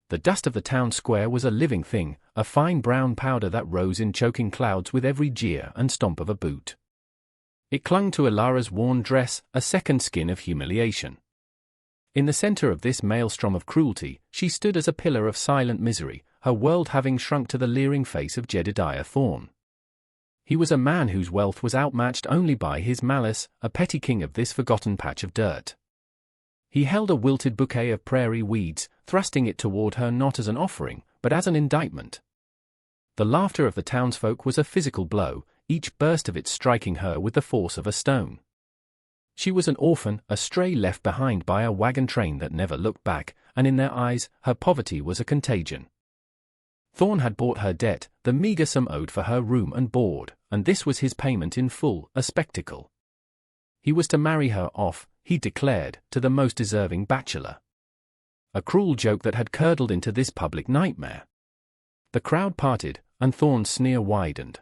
The dust of the town square was a living thing, a fine brown powder that rose in choking clouds with every jeer and stomp of a boot. It clung to Ilara's worn dress, a second skin of humiliation. In the center of this maelstrom of cruelty, she stood as a pillar of silent misery, her world having shrunk to the leering face of Jedediah Thorne. He was a man whose wealth was outmatched only by his malice, a petty king of this forgotten patch of dirt. He held a wilted bouquet of prairie weeds, thrusting it toward her not as an offering, but as an indictment. The laughter of the townsfolk was a physical blow, each burst of it striking her with the force of a stone. She was an orphan, a stray left behind by a wagon train that never looked back, and in their eyes, her poverty was a contagion. Thorne had bought her debt, the meager sum owed for her room and board, and this was his payment in full, a spectacle. He was to marry her off, he declared, to the most deserving bachelor. A cruel joke that had curdled into this public nightmare. The crowd parted, and Thorne's sneer widened.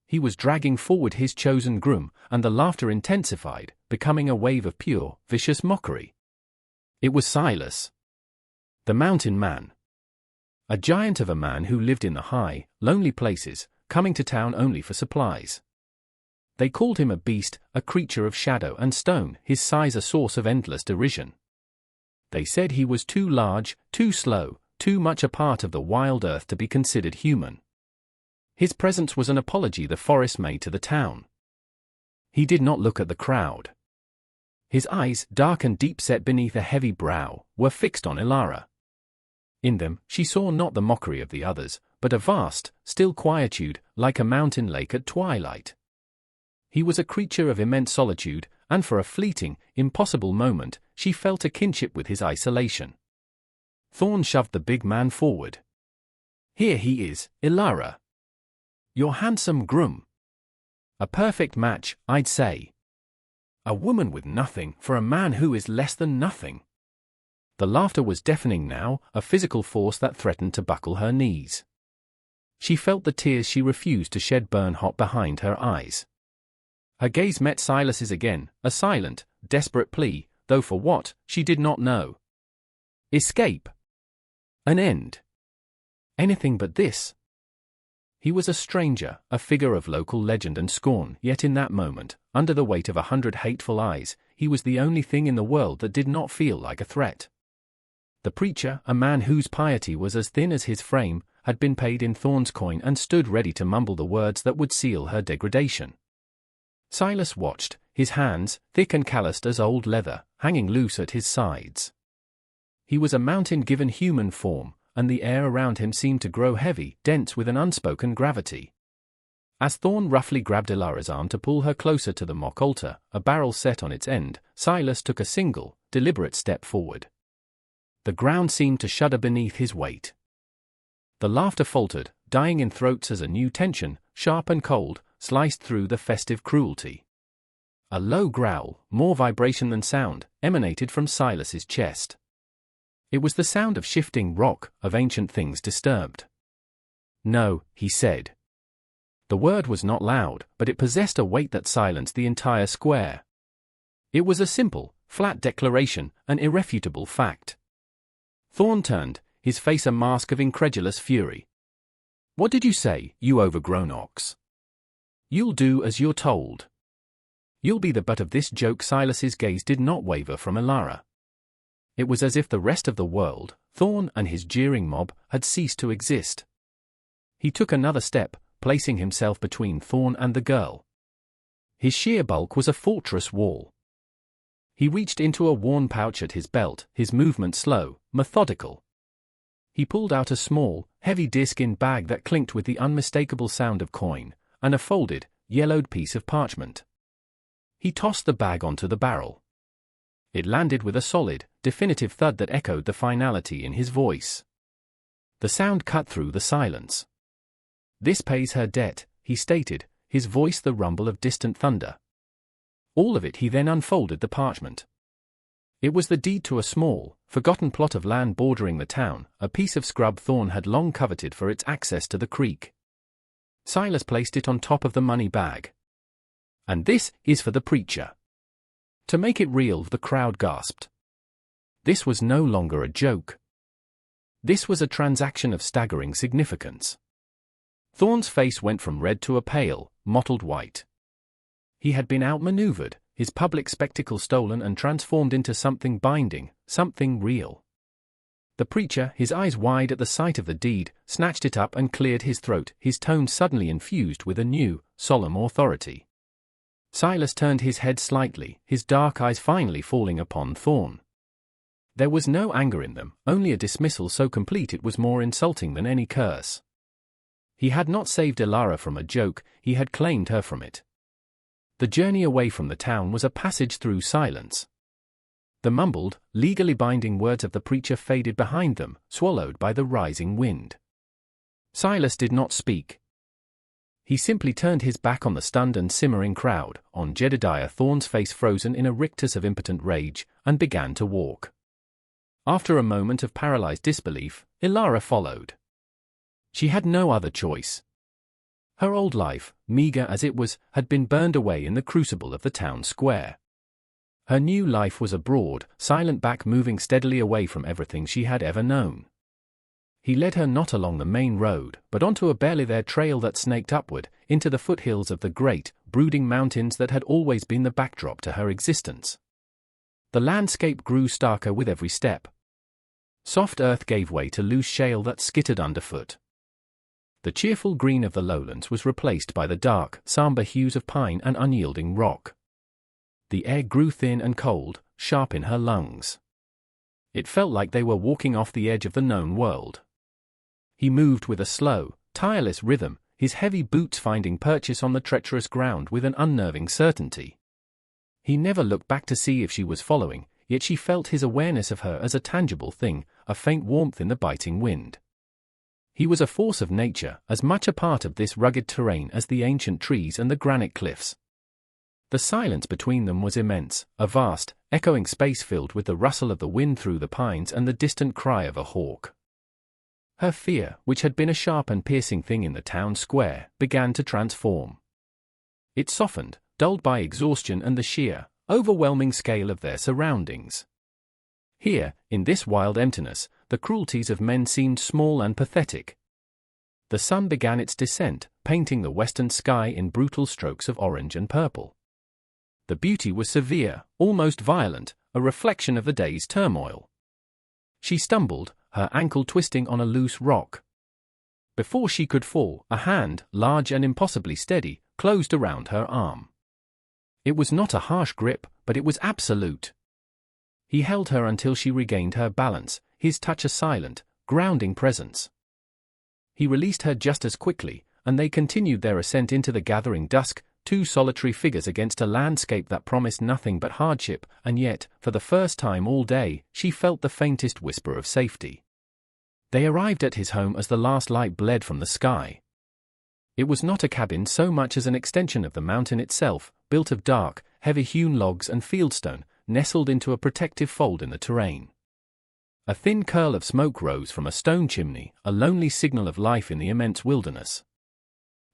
He was dragging forward his chosen groom, and the laughter intensified, becoming a wave of pure, vicious mockery. It was Silas, the mountain man. A giant of a man who lived in the high, lonely places, coming to town only for supplies. They called him a beast, a creature of shadow and stone, his size a source of endless derision. They said he was too large, too slow, too much a part of the wild earth to be considered human. His presence was an apology the forest made to the town. He did not look at the crowd. His eyes, dark and deep-set beneath a heavy brow, were fixed on Ilara. In them, she saw not the mockery of the others, but a vast, still quietude, like a mountain lake at twilight. He was a creature of immense solitude, and for a fleeting, impossible moment, she felt a kinship with his isolation. Thorne shoved the big man forward. "Here he is, Ilara. Your handsome groom. A perfect match, I'd say. A woman with nothing for a man who is less than nothing." The laughter was deafening now, a physical force that threatened to buckle her knees. She felt the tears she refused to shed burn hot behind her eyes. Her gaze met Silas's again, a silent, desperate plea, though for what, she did not know. Escape. An end. Anything but this. He was a stranger, a figure of local legend and scorn, yet in that moment, under the weight of 100 hateful eyes, he was the only thing in the world that did not feel like a threat. The preacher, a man whose piety was as thin as his frame, had been paid in Thorne's coin and stood ready to mumble the words that would seal her degradation. Silas watched, his hands, thick and calloused as old leather, hanging loose at his sides. He was a mountain given human form, and the air around him seemed to grow heavy, dense with an unspoken gravity. As Thorne roughly grabbed Ilara's arm to pull her closer to the mock altar, a barrel set on its end, Silas took a single, deliberate step forward. The ground seemed to shudder beneath his weight. The laughter faltered, dying in throats as a new tension, sharp and cold, sliced through the festive cruelty. A low growl, more vibration than sound, emanated from Silas's chest. It was the sound of shifting rock, of ancient things disturbed. "No," he said. The word was not loud, but it possessed a weight that silenced the entire square. It was a simple, flat declaration, an irrefutable fact. Thorne turned, his face a mask of incredulous fury. "What did you say, you overgrown ox? You'll do as you're told. You'll be the butt of this joke." Silas's gaze did not waver from Ilara. It was as if the rest of the world, Thorne and his jeering mob, had ceased to exist. He took another step, placing himself between Thorne and the girl. His sheer bulk was a fortress wall. He reached into a worn pouch at his belt, his movement slow, methodical. He pulled out a small, heavy deerskin bag that clinked with the unmistakable sound of coin, and a folded, yellowed piece of parchment. He tossed the bag onto the barrel. It landed with a solid, definitive thud that echoed the finality in his voice. The sound cut through the silence. "This pays her debt," he stated, his voice the rumble of distant thunder. All of it. He then unfolded the parchment. It was the deed to a small, forgotten plot of land bordering the town, a piece of scrub Thorne had long coveted for its access to the creek. Silas placed it on top of the money bag. "And this is for the preacher." To make it real, the crowd gasped. This was no longer a joke. This was a transaction of staggering significance. Thorne's face went from red to a pale, mottled white. He had been outmaneuvered, his public spectacle stolen and transformed into something binding, something real. The preacher, his eyes wide at the sight of the deed, snatched it up and cleared his throat, his tone suddenly infused with a new, solemn authority. Silas turned his head slightly, his dark eyes finally falling upon Thorne. There was no anger in them, only a dismissal so complete it was more insulting than any curse. He had not saved Elara from a joke, he had claimed her from it. The journey away from the town was a passage through silence. The mumbled, legally binding words of the preacher faded behind them, swallowed by the rising wind. Silas did not speak. He simply turned his back on the stunned and simmering crowd, on Jedediah Thorne's face frozen in a rictus of impotent rage, and began to walk. After a moment of paralyzed disbelief, Elara followed. She had no other choice. Her old life, meager as it was, had been burned away in the crucible of the town square. Her new life was a broad, silent back moving steadily away from everything she had ever known. He led her not along the main road, but onto a barely there trail that snaked upward, into the foothills of the great, brooding mountains that had always been the backdrop to her existence. The landscape grew starker with every step. Soft earth gave way to loose shale that skittered underfoot. The cheerful green of the lowlands was replaced by the dark, somber hues of pine and unyielding rock. The air grew thin and cold, sharp in her lungs. It felt like they were walking off the edge of the known world. He moved with a slow, tireless rhythm, his heavy boots finding purchase on the treacherous ground with an unnerving certainty. He never looked back to see if she was following, yet she felt his awareness of her as a tangible thing, a faint warmth in the biting wind. He was a force of nature, as much a part of this rugged terrain as the ancient trees and the granite cliffs. The silence between them was immense, a vast, echoing space filled with the rustle of the wind through the pines and the distant cry of a hawk. Her fear, which had been a sharp and piercing thing in the town square, began to transform. It softened, dulled by exhaustion and the sheer, overwhelming scale of their surroundings. Here, in this wild emptiness, the cruelties of men seemed small and pathetic. The sun began its descent, painting the western sky in brutal strokes of orange and purple. The beauty was severe, almost violent, a reflection of the day's turmoil. She stumbled, her ankle twisting on a loose rock. Before she could fall, a hand, large and impossibly steady, closed around her arm. It was not a harsh grip, but it was absolute. He held her until she regained her balance, his touch a silent, grounding presence. He released her just as quickly, and they continued their ascent into the gathering dusk, two solitary figures against a landscape that promised nothing but hardship, and yet, for the first time all day, she felt the faintest whisper of safety. They arrived at his home as the last light bled from the sky. It was not a cabin so much as an extension of the mountain itself, built of dark, heavy-hewn logs and fieldstone, nestled into a protective fold in the terrain. A thin curl of smoke rose from a stone chimney, a lonely signal of life in the immense wilderness.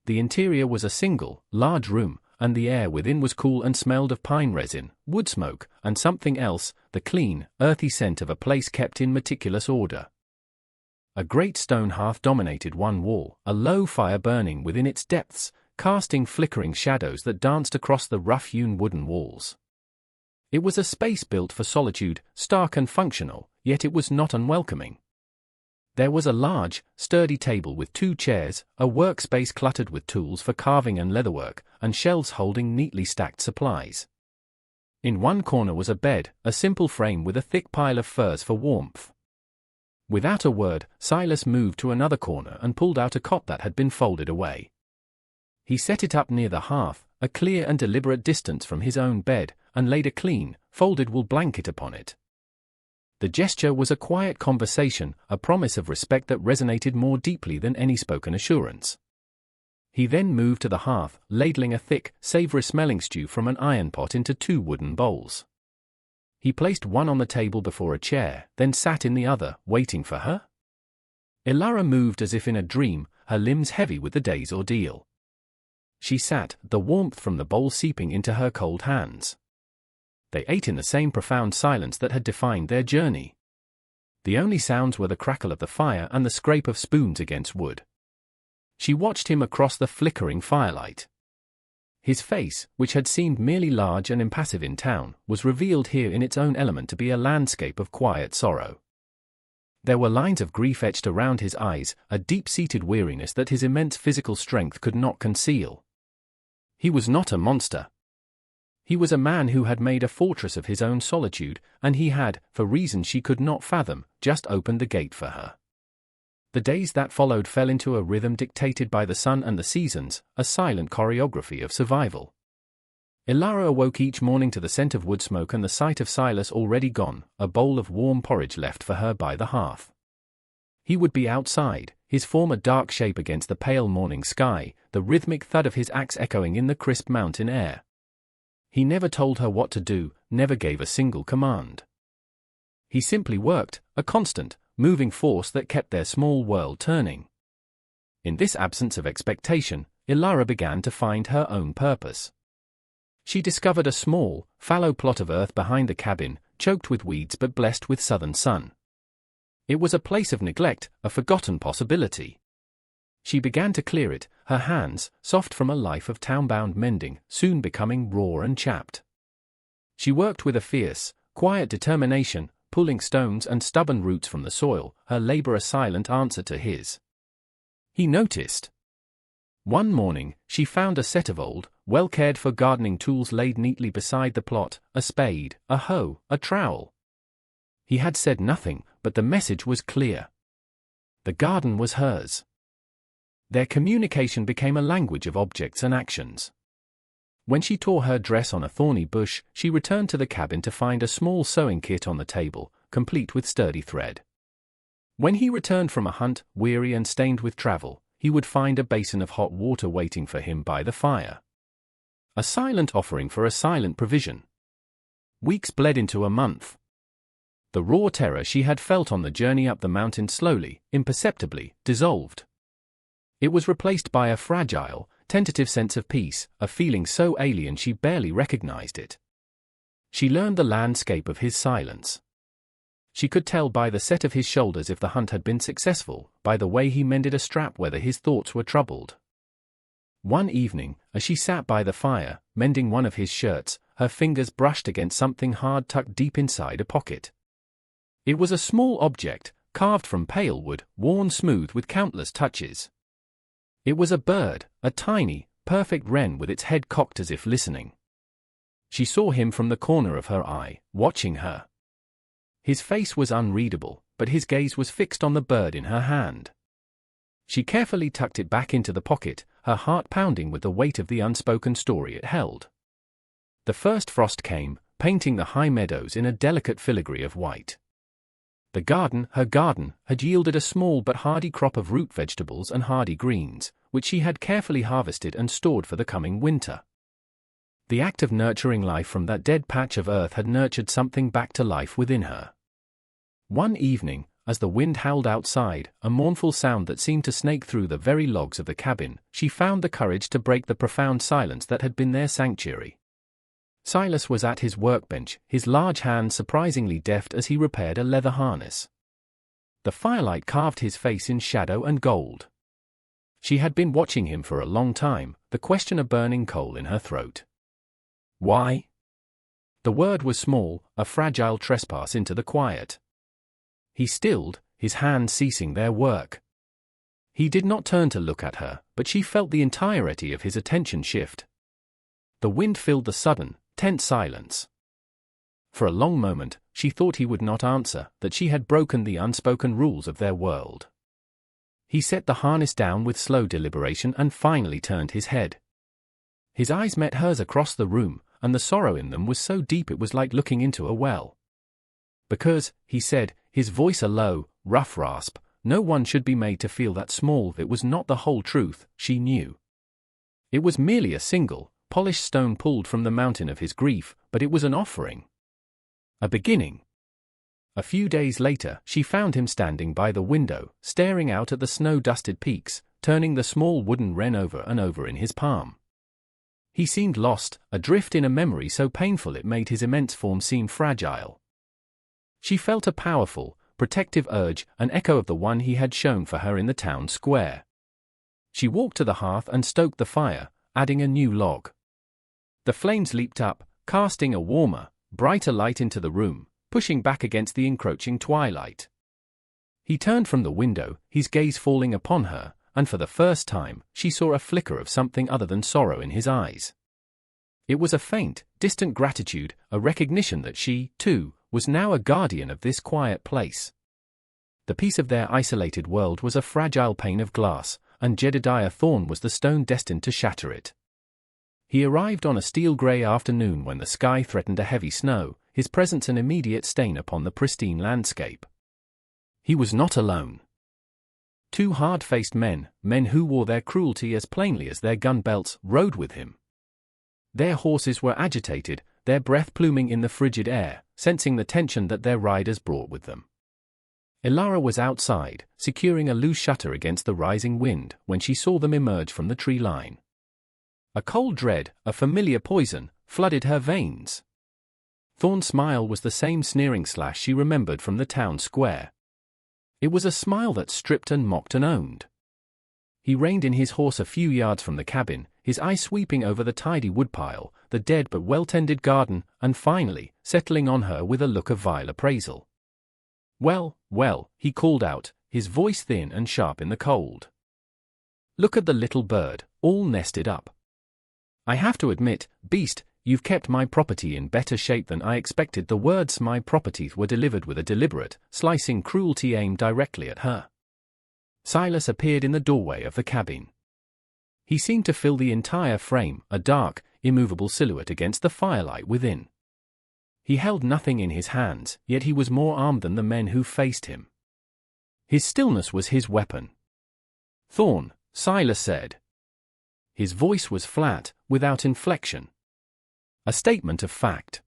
The interior was a single, large room, and the air within was cool and smelled of pine resin, wood smoke, and something else, the clean, earthy scent of a place kept in meticulous order. A great stone hearth dominated one wall, a low fire burning within its depths, casting flickering shadows that danced across the rough-hewn wooden walls. It was a space built for solitude, stark and functional, yet it was not unwelcoming. There was a large, sturdy table with two chairs, a workspace cluttered with tools for carving and leatherwork, and shelves holding neatly stacked supplies. In one corner was a bed, a simple frame with a thick pile of furs for warmth. Without a word, Silas moved to another corner and pulled out a cot that had been folded away. He set it up near the hearth, a clear and deliberate distance from his own bed, and laid a clean, folded wool blanket upon it. The gesture was a quiet conversation, a promise of respect that resonated more deeply than any spoken assurance. He then moved to the hearth, ladling a thick, savory-smelling stew from an iron pot into two wooden bowls. He placed one on the table before a chair, then sat in the other, waiting for her. Elara moved as if in a dream, her limbs heavy with the day's ordeal. She sat, the warmth from the bowl seeping into her cold hands. They ate in the same profound silence that had defined their journey. The only sounds were the crackle of the fire and the scrape of spoons against wood. She watched him across the flickering firelight. His face, which had seemed merely large and impassive in town, was revealed here in its own element to be a landscape of quiet sorrow. There were lines of grief etched around his eyes, a deep-seated weariness that his immense physical strength could not conceal. He was not a monster. He was a man who had made a fortress of his own solitude, and he had, for reasons she could not fathom, just opened the gate for her. The days that followed fell into a rhythm dictated by the sun and the seasons, a silent choreography of survival. Ilara awoke each morning to the scent of wood smoke and the sight of Silas already gone, a bowl of warm porridge left for her by the hearth. He would be outside, his form a dark shape against the pale morning sky, the rhythmic thud of his axe echoing in the crisp mountain air. He never told her what to do, never gave a single command. He simply worked, a constant, moving force that kept their small world turning. In this absence of expectation, Ilara began to find her own purpose. She discovered a small, fallow plot of earth behind the cabin, choked with weeds but blessed with southern sun. It was a place of neglect, a forgotten possibility. She began to clear it, her hands, soft from a life of town-bound mending, soon becoming raw and chapped. She worked with a fierce, quiet determination, pulling stones and stubborn roots from the soil, her labor a silent answer to his. He noticed. One morning, she found a set of old, well-cared-for gardening tools laid neatly beside the plot, a spade, a hoe, a trowel. He had said nothing, but the message was clear. The garden was hers. Their communication became a language of objects and actions. When she tore her dress on a thorny bush, she returned to the cabin to find a small sewing kit on the table, complete with sturdy thread. When he returned from a hunt, weary and stained with travel, he would find a basin of hot water waiting for him by the fire. A silent offering for a silent provision. Weeks bled into a month. The raw terror she had felt on the journey up the mountain slowly, imperceptibly, dissolved. It was replaced by a fragile, tentative sense of peace, a feeling so alien she barely recognized it. She learned the landscape of his silence. She could tell by the set of his shoulders if the hunt had been successful, by the way he mended a strap whether his thoughts were troubled. One evening, as she sat by the fire, mending one of his shirts, her fingers brushed against something hard tucked deep inside a pocket. It was a small object, carved from pale wood, worn smooth with countless touches. It was a bird, a tiny, perfect wren with its head cocked as if listening. She saw him from the corner of her eye, watching her. His face was unreadable, but his gaze was fixed on the bird in her hand. She carefully tucked it back into the pocket, her heart pounding with the weight of the unspoken story it held. The first frost came, painting the high meadows in a delicate filigree of white. The garden, her garden, had yielded a small but hardy crop of root vegetables and hardy greens, which she had carefully harvested and stored for the coming winter. The act of nurturing life from that dead patch of earth had nurtured something back to life within her. One evening, as the wind howled outside, a mournful sound that seemed to snake through the very logs of the cabin, she found the courage to break the profound silence that had been their sanctuary. Silas was at his workbench, his large hands surprisingly deft as he repaired a leather harness. The firelight carved his face in shadow and gold. She had been watching him for a long time, the question a burning coal in her throat. Why? The word was small, a fragile trespass into the quiet. He stilled, his hands ceasing their work. He did not turn to look at her, but she felt the entirety of his attention shift. The wind filled the sudden, tense silence. For a long moment, she thought he would not answer, that she had broken the unspoken rules of their world. He set the harness down with slow deliberation and finally turned his head. His eyes met hers across the room, and the sorrow in them was so deep it was like looking into a well. Because, he said, his voice a low, rough rasp, no one should be made to feel that small. It was not the whole truth, she knew. It was merely a single, polished stone pulled from the mountain of his grief, but it was an offering. A beginning. A few days later, she found him standing by the window, staring out at the snow-dusted peaks, turning the small wooden wren over and over in his palm. He seemed lost, adrift in a memory so painful it made his immense form seem fragile. She felt a powerful, protective urge, an echo of the one he had shown for her in the town square. She walked to the hearth and stoked the fire, adding a new log. The flames leaped up, casting a warmer, brighter light into the room, pushing back against the encroaching twilight. He turned from the window, his gaze falling upon her, and for the first time, she saw a flicker of something other than sorrow in his eyes. It was a faint, distant gratitude, a recognition that she, too, was now a guardian of this quiet place. The piece of their isolated world was a fragile pane of glass, and Jedediah Thorne was the stone destined to shatter it. He arrived on a steel-grey afternoon when the sky threatened a heavy snow, his presence an immediate stain upon the pristine landscape. He was not alone. Two hard-faced men who wore their cruelty as plainly as their gun belts, rode with him. Their horses were agitated, their breath pluming in the frigid air, sensing the tension that their riders brought with them. Elara was outside, securing a loose shutter against the rising wind, when she saw them emerge from the tree line. A cold dread, a familiar poison, flooded her veins. Thorne's smile was the same sneering slash she remembered from the town square. It was a smile that stripped and mocked and owned. He reined in his horse a few yards from the cabin, his eye sweeping over the tidy woodpile, the dead but well-tended garden, and finally, settling on her with a look of vile appraisal. "Well, well," he called out, his voice thin and sharp in the cold. "Look at the little bird, all nested up. I have to admit, beast, you've kept my property in better shape than I expected." The words "my property" were delivered with a deliberate, slicing cruelty aimed directly at her. Silas appeared in the doorway of the cabin. He seemed to fill the entire frame, a dark, immovable silhouette against the firelight within. He held nothing in his hands, yet he was more armed than the men who faced him. His stillness was his weapon. "Thorne," Silas said. His voice was flat, without inflection. A statement of fact.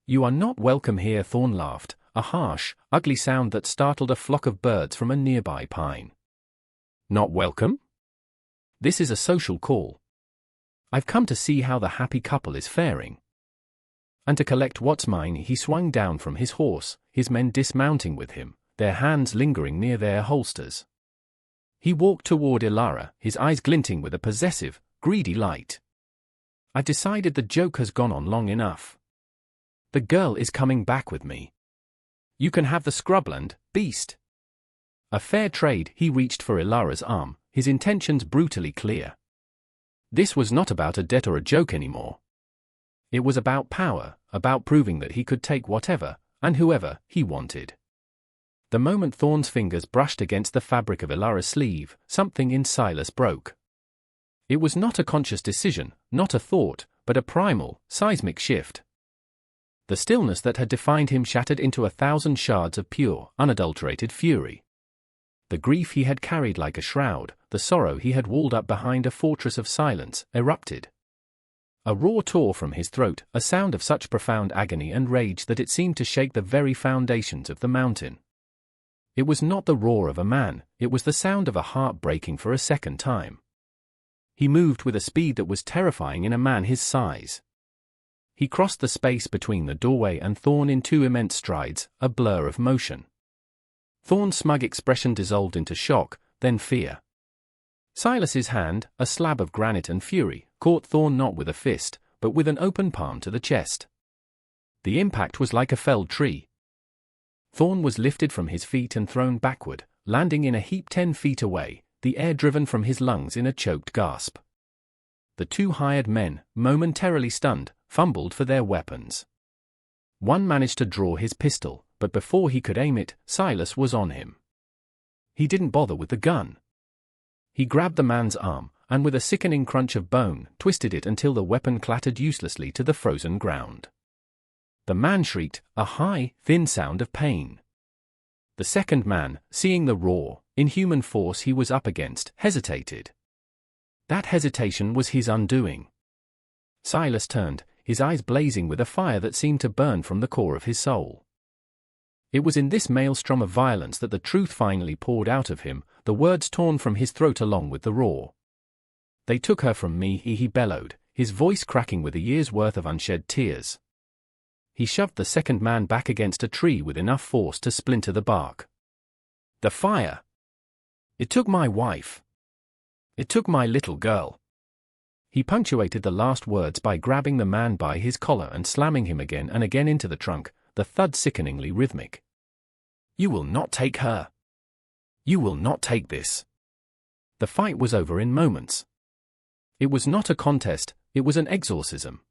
"You are not welcome here," Thorne laughed, a harsh, ugly sound that startled a flock of birds from a nearby pine. "Not welcome? This is a social call. I've come to see how the happy couple is faring. And to collect what's mine." He swung down from his horse, his men dismounting with him, their hands lingering near their holsters. He walked toward Elara, his eyes glinting with a possessive, greedy light. "I've decided the joke has gone on long enough. The girl is coming back with me. You can have the scrubland, beast." A fair trade. He reached for Elara's arm, his intentions brutally clear. This was not about a debt or a joke anymore. It was about power, about proving that he could take whatever, and whoever, he wanted. The moment Thorne's fingers brushed against the fabric of Elara's sleeve, something in Silas broke. It was not a conscious decision, not a thought, but a primal, seismic shift. The stillness that had defined him shattered into 1,000 shards of pure, unadulterated fury. The grief he had carried like a shroud, the sorrow he had walled up behind a fortress of silence, erupted. A roar tore from his throat, a sound of such profound agony and rage that it seemed to shake the very foundations of the mountain. It was not the roar of a man, it was the sound of a heart breaking for a second time. He moved with a speed that was terrifying in a man his size. He crossed the space between the doorway and Thorne in 2 immense strides, a blur of motion. Thorne's smug expression dissolved into shock, then fear. Silas's hand, a slab of granite and fury, caught Thorne not with a fist, but with an open palm to the chest. The impact was like a felled tree. Thorne was lifted from his feet and thrown backward, landing in a heap 10 feet away, the air driven from his lungs in a choked gasp. The 2 hired men, momentarily stunned, fumbled for their weapons. One managed to draw his pistol, but before he could aim it, Silas was on him. He didn't bother with the gun. He grabbed the man's arm, and with a sickening crunch of bone, twisted it until the weapon clattered uselessly to the frozen ground. The man shrieked, a high, thin sound of pain. The second man, seeing the raw, inhuman force he was up against, hesitated. That hesitation was his undoing. Silas turned, his eyes blazing with a fire that seemed to burn from the core of his soul. It was in this maelstrom of violence that the truth finally poured out of him, the words torn from his throat along with the roar. "They took her from me," he bellowed, his voice cracking with a year's worth of unshed tears. He shoved the second man back against a tree with enough force to splinter the bark. "The fire! It took my wife. It took my little girl." He punctuated the last words by grabbing the man by his collar and slamming him again and again into the trunk, the thud sickeningly rhythmic. "You will not take her. You will not take this." The fight was over in moments. It was not a contest, it was an exorcism.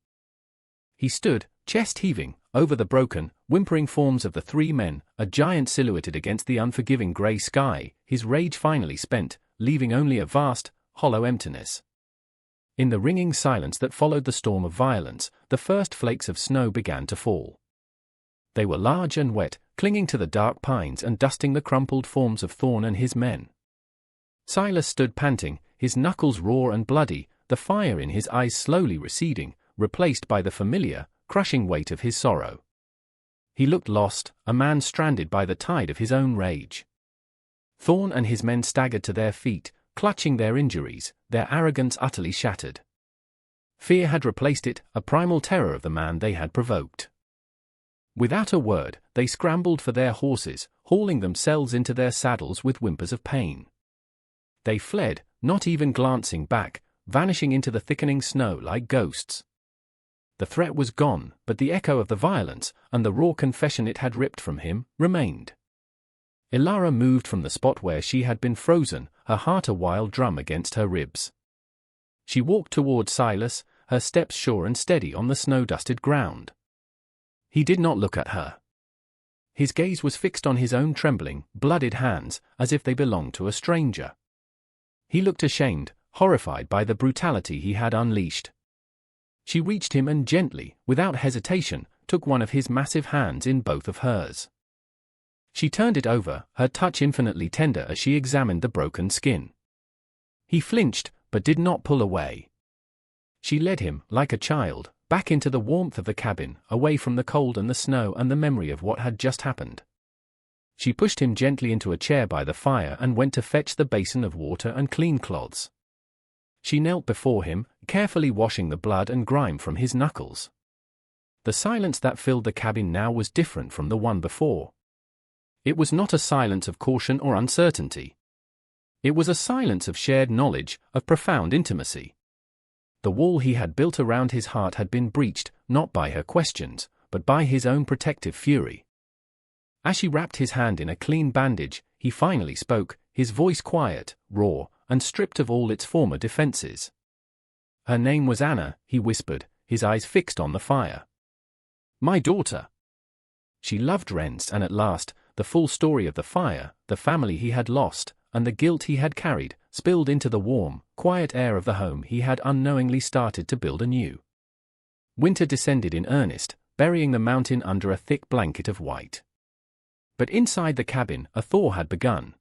He stood, chest heaving, over the broken, whimpering forms of the three men, a giant silhouetted against the unforgiving grey sky, his rage finally spent, leaving only a vast, hollow emptiness. In the ringing silence that followed the storm of violence, the first flakes of snow began to fall. They were large and wet, clinging to the dark pines and dusting the crumpled forms of Thorne and his men. Silas stood panting, his knuckles raw and bloody, the fire in his eyes slowly receding, replaced by the familiar, crushing weight of his sorrow. He looked lost, a man stranded by the tide of his own rage. Thorne and his men staggered to their feet, clutching their injuries, their arrogance utterly shattered. Fear had replaced it, a primal terror of the man they had provoked. Without a word, they scrambled for their horses, hauling themselves into their saddles with whimpers of pain. They fled, not even glancing back, vanishing into the thickening snow like ghosts. The threat was gone, but the echo of the violence, and the raw confession it had ripped from him, remained. Ilara moved from the spot where she had been frozen, her heart a wild drum against her ribs. She walked toward Silas, her steps sure and steady on the snow-dusted ground. He did not look at her. His gaze was fixed on his own trembling, blooded hands, as if they belonged to a stranger. He looked ashamed, horrified by the brutality he had unleashed. She reached him and gently, without hesitation, took one of his massive hands in both of hers. She turned it over, her touch infinitely tender as she examined the broken skin. He flinched, but did not pull away. She led him, like a child, back into the warmth of the cabin, away from the cold and the snow and the memory of what had just happened. She pushed him gently into a chair by the fire and went to fetch the basin of water and clean cloths. She knelt before him, carefully washing the blood and grime from his knuckles. The silence that filled the cabin now was different from the one before. It was not a silence of caution or uncertainty. It was a silence of shared knowledge, of profound intimacy. The wall he had built around his heart had been breached, not by her questions, but by his own protective fury. As she wrapped his hand in a clean bandage, he finally spoke, his voice quiet, raw, and stripped of all its former defenses. Her name was Anna, he whispered, his eyes fixed on the fire. "My daughter." She loved Renz, and at last, the full story of the fire, the family he had lost, and the guilt he had carried, spilled into the warm, quiet air of the home he had unknowingly started to build anew. Winter descended in earnest, burying the mountain under a thick blanket of white. But inside the cabin, a thaw had begun.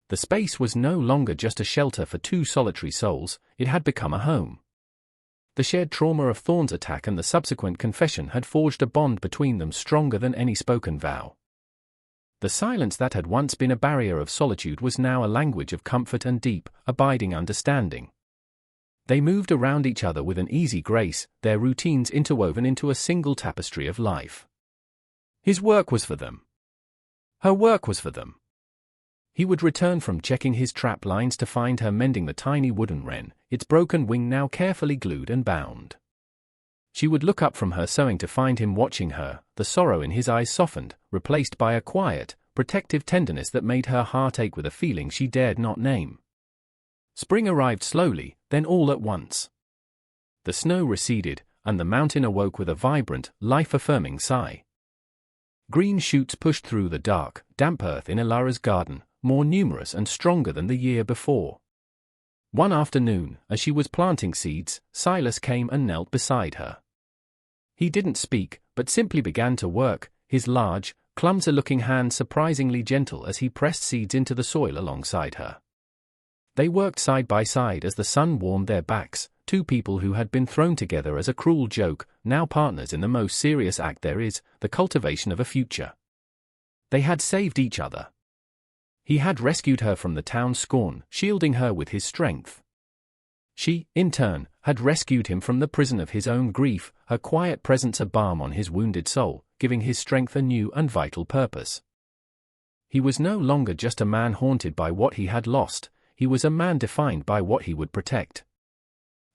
The space was no longer just a shelter for two solitary souls, it had become a home. The shared trauma of Thorne's attack and the subsequent confession had forged a bond between them stronger than any spoken vow. The silence that had once been a barrier of solitude was now a language of comfort and deep, abiding understanding. They moved around each other with an easy grace, their routines interwoven into a single tapestry of life. His work was for them. Her work was for them. He would return from checking his trap lines to find her mending the tiny wooden wren, its broken wing now carefully glued and bound. She would look up from her sewing to find him watching her, the sorrow in his eyes softened, replaced by a quiet, protective tenderness that made her heart ache with a feeling she dared not name. Spring arrived slowly, then all at once. The snow receded, and the mountain awoke with a vibrant, life-affirming sigh. Green shoots pushed through the dark, damp earth in Ilara's garden, more numerous and stronger than the year before. One afternoon, as she was planting seeds, Silas came and knelt beside her. He didn't speak, but simply began to work, his large, clumsy-looking hands surprisingly gentle as he pressed seeds into the soil alongside her. They worked side by side as the sun warmed their backs, two people who had been thrown together as a cruel joke, now partners in the most serious act there is, the cultivation of a future. They had saved each other. He had rescued her from the town's scorn, shielding her with his strength. She, in turn, had rescued him from the prison of his own grief, her quiet presence a balm on his wounded soul, giving his strength a new and vital purpose. He was no longer just a man haunted by what he had lost, he was a man defined by what he would protect.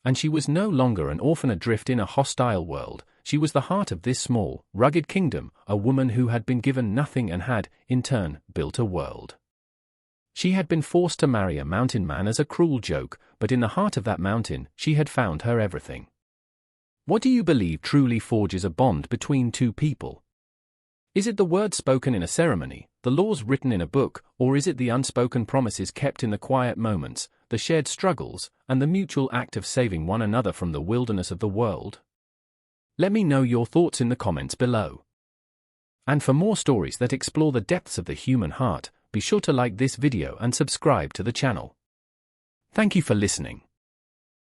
And she was no longer an orphan adrift in a hostile world, she was the heart of this small, rugged kingdom, a woman who had been given nothing and had, in turn, built a world. She had been forced to marry a mountain man as a cruel joke, but in the heart of that mountain, she had found her everything. What do you believe truly forges a bond between two people? Is it the words spoken in a ceremony, the laws written in a book, or is it the unspoken promises kept in the quiet moments, the shared struggles, and the mutual act of saving one another from the wilderness of the world? Let me know your thoughts in the comments below. And for more stories that explore the depths of the human heart, be sure to like this video and subscribe to the channel. Thank you for listening.